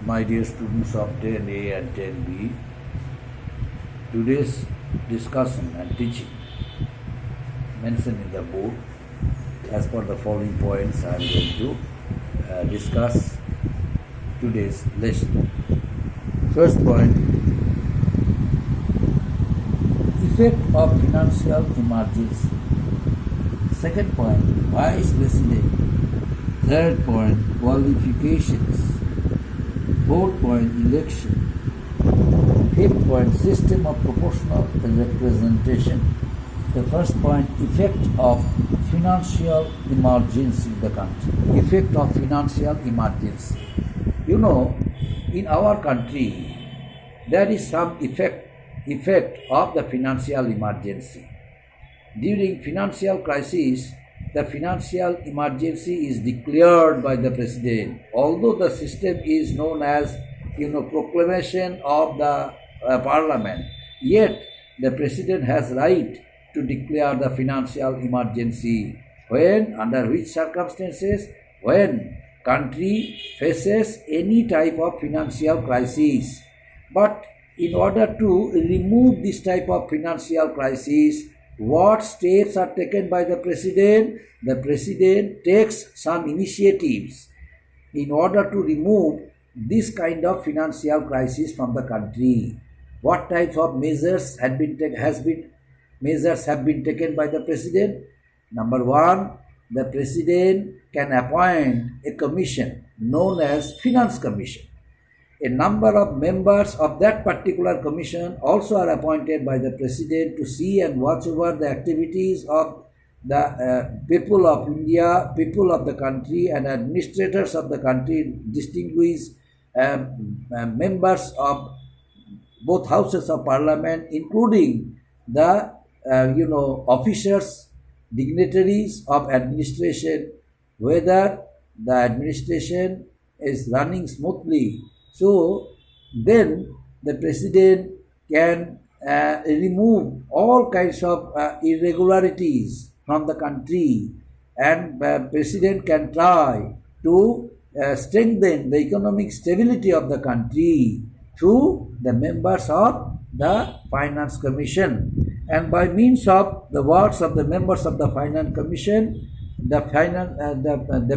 My dear students of 10A and 10B, today's discussion and teaching mentioned in the book as per the following points I am going to discuss today's lesson. First point, effect of financial emergency. Second point, vice president. Third point, qualifications. Fourth point, election. Fifth point, system of proportional representation. The first point, effect of financial emergency in the country. Effect of financial emergency. You know, in our country, there is some effect of the financial emergency. During financial crisis, the financial emergency is declared by the president. Although the system is known as, proclamation of the parliament, yet the president has right to declare the financial emergency. When, under which circumstances? When country faces any type of financial crisis. But in order to remove this type of financial crisis, what steps are taken by the president? The president takes some initiatives in order to remove this kind of financial crisis from the country. What types of measures have been taken by the president? Number one, the president can appoint a commission known as Finance Commission. A number of members of that particular commission also are appointed by the president to see and watch over the activities of the people of India, people of the country, and administrators of the country, distinguished members of both houses of parliament, including the officers, dignitaries of administration, whether the administration is running smoothly. So then the president can remove all kinds of irregularities from the country, and president can try to strengthen the economic stability of the country through the members of the Finance Commission. And by means of the works of the members of the Finance Commission, the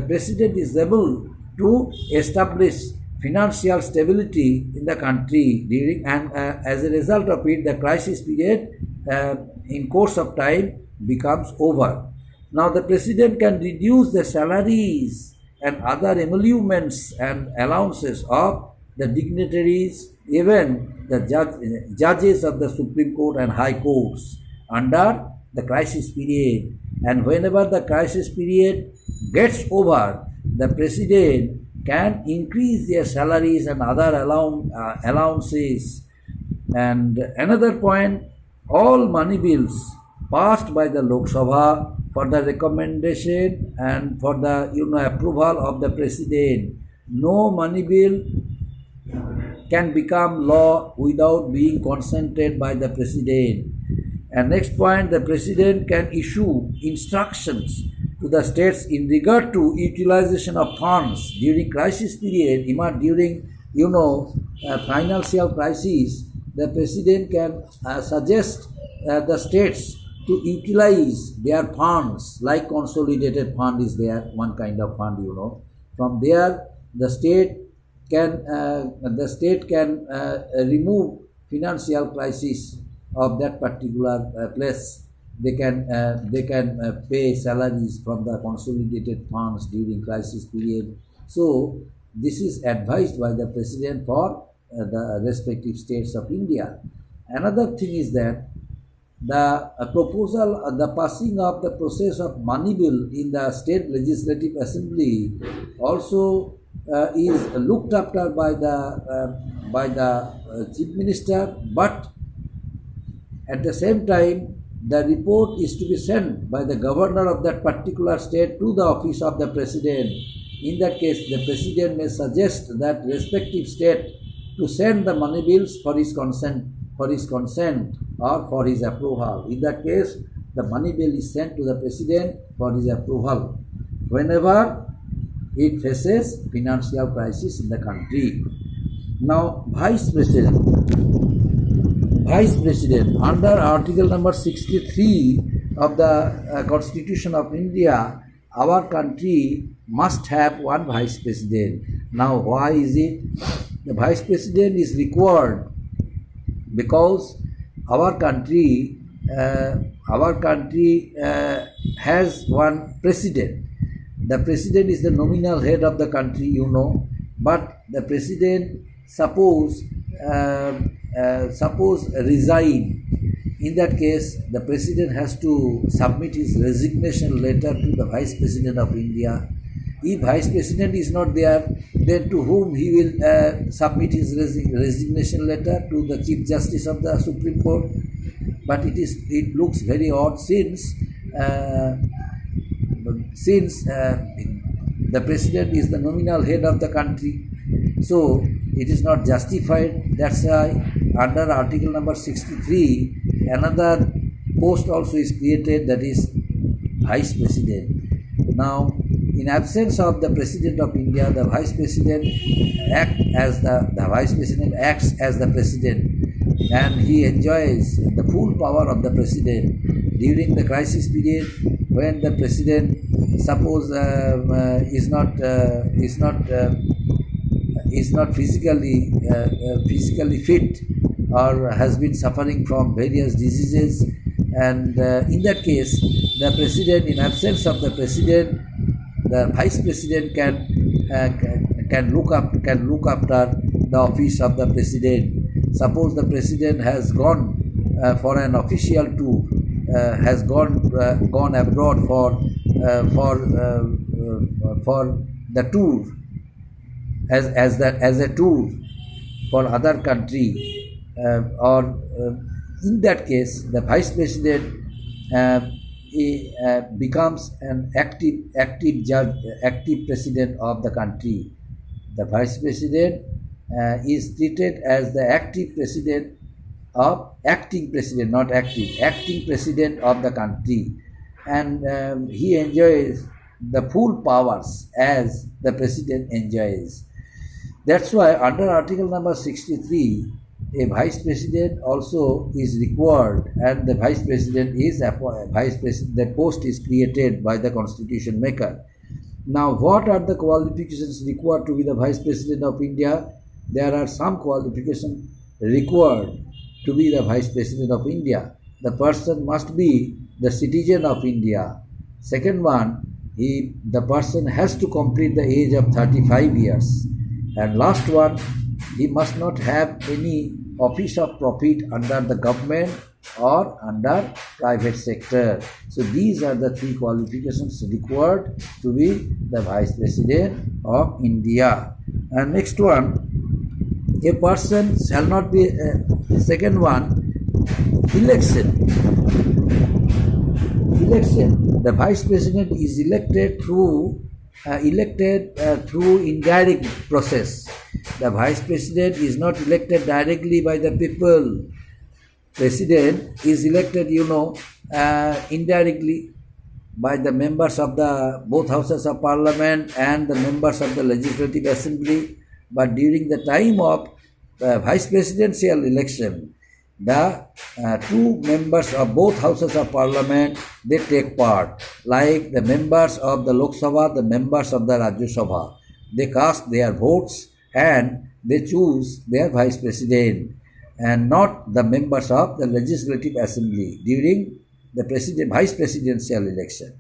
president is able to establish financial stability in the country during, and as a result of it, the crisis period in course of time becomes over. Now the president can reduce the salaries and other emoluments and allowances of the dignitaries, even the judges of the Supreme Court and High Courts under the crisis period. And whenever the crisis period gets over, the president can increase their salaries and other allowances. And another point, all money bills passed by the Lok Sabha for the recommendation and for the approval of the president. No money bill can become law without being consented by the president. And next point, the president can issue instructions to the states in regard to utilization of funds during crisis period, during financial crisis. The president can suggest the states to utilize their funds, like consolidated fund is there, one kind of fund, From there, the state can remove financial crisis of that particular place. They can pay salaries from the consolidated funds during crisis period. So this is advised by the president for the respective states of India. Another thing is that the the passing of the process of money bill in the state legislative assembly also is looked after by the chief minister, but at the same time the report is to be sent by the governor of that particular state to the office of the president. In that case, the president may suggest that respective state to send the money bills for his consent or for his approval. In that case, the money bill is sent to the president for his approval whenever it faces financial crisis in the country. Now, Vice President. Vice President, under Article number 63 of the Constitution of India, our country must have one Vice President. Now, why is it? The Vice President is required because our country has one president. The president is the nominal head of the country, you know, but the president suppose resign. In that case, the president has to submit his resignation letter to the Vice President of India. If Vice President is not there, then to whom he will submit his resignation letter? To the Chief Justice of the Supreme Court. But it looks very odd since the president is the nominal head of the country. So it is not justified. That's why under Article number 63, another post also is created, that is Vice President. Now, in absence of the President of India, the Vice President acts as the President, and he enjoys the full power of the President during the crisis period when the President suppose is not physically fit or has been suffering from various diseases, and in that case, the President, in absence of the President, the Vice President can look after the office of the President. Suppose the President has gone for an official tour, has gone abroad for the tour as a tour for other country, or in that case, the Vice President becomes an active president of the country. The Vice President is treated as the acting president of the country, and he enjoys the full powers as the President enjoys. That's why under Article number 63, a Vice President also is required, and the Vice President is the post is created by the Constitution maker. Now, what are the qualifications required to be the Vice President of India? There are some qualifications required to be the Vice President of India. The person must be the citizen of India. Second one, the person has to complete the age of 35 years. And last one, he must not have any office of profit under the government or under private sector. So these are the three qualifications required to be the Vice President of India. And next one, a person shall not be, second one, election. The Vice President is elected through indirect process. The Vice President is not elected directly by the people. President is elected, indirectly by the members of the both houses of parliament and the members of the legislative assembly. But during the time of vice presidential election, the two members of both houses of parliament, they take part, like the members of the Lok Sabha, the members of the Rajya Sabha. They cast their votes and they choose their vice president, and not the members of the legislative assembly during the vice presidential election.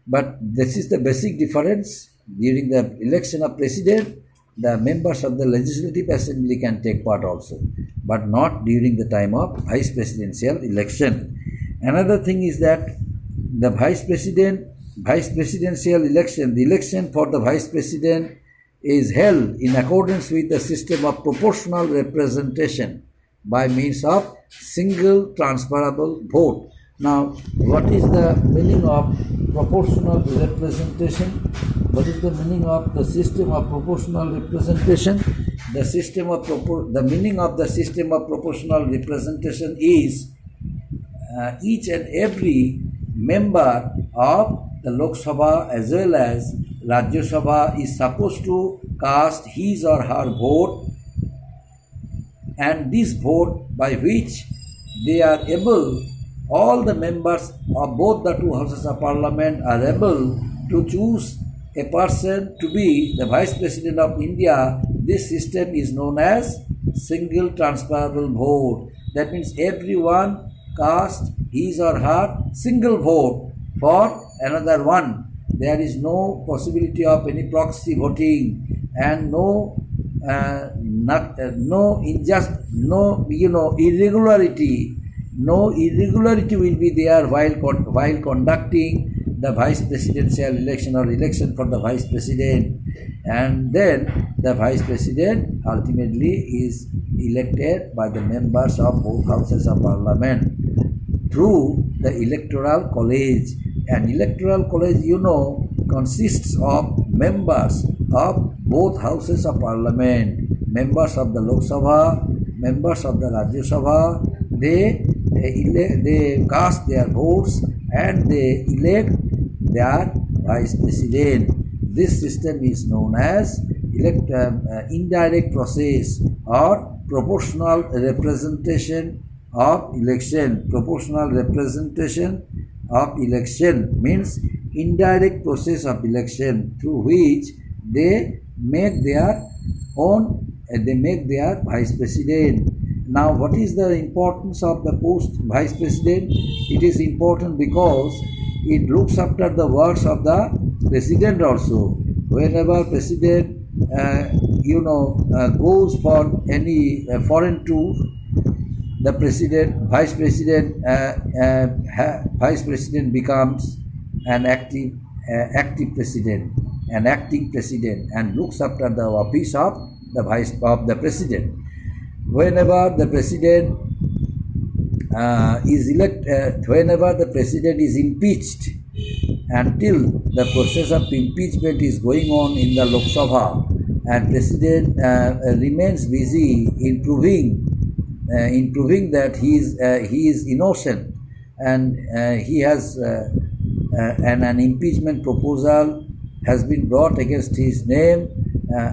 But this is the basic difference. During the election of president, the members of the legislative assembly can take part also, but not during the time of vice presidential election. Another thing is that the vice presidential election, the election for the vice president is held in accordance with the system of proportional representation by means of single transferable vote. Now, what is the meaning of proportional representation? What is the meaning of the system of proportional representation? The meaning of the system of proportional representation is each and every member of the Lok Sabha as well as Rajya Sabha is supposed to cast his or her vote and this vote by which they are able, all the members of both the two houses of parliament are able to choose a person to be the Vice President of India. This system is known as single transferable vote. That means everyone cast his or her single vote for another one. There is no possibility of any proxy voting and no irregularity. No irregularity will be there while conducting the vice presidential election or election for the vice president, and then the vice president ultimately is elected by the members of both houses of parliament through the electoral college. And electoral college, consists of members of both houses of parliament, members of the Lok Sabha, members of the Rajya Sabha. They cast their votes and they elect their vice president. This system is known as indirect process or proportional representation of election. Proportional representation of election means indirect process of election through which they make their vice president. Now, what is the importance of the post vice president? It is important because it looks after the works of the president also. Whenever president goes for any foreign tour, the vice president becomes an acting president, an acting president, and looks after the office of the president. Whenever the president whenever the president is impeached, until the process of impeachment is going on in the Lok Sabha, and president remains busy in proving that he is innocent, and he has an impeachment proposal has been brought against his name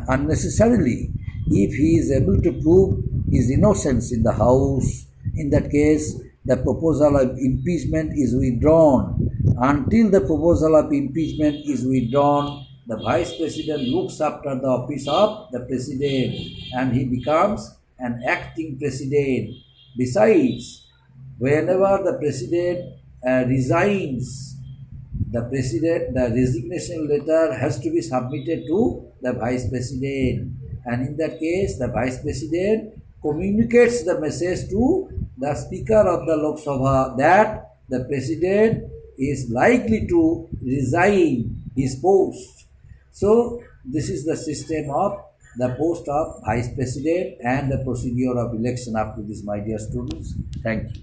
unnecessarily. If he is able to prove his innocence in the House, in that case the proposal of impeachment is withdrawn. Until the proposal of impeachment is withdrawn, the vice president looks after the office of the president and he becomes an acting president. Besides, whenever the president resigns, the resignation letter has to be submitted to the vice president, and in that case the vice president communicates the message to the speaker of the Lok Sabha that the president is likely to resign his post. So this is the system of the post of vice president and the procedure of election up to this, my dear students. Thank you.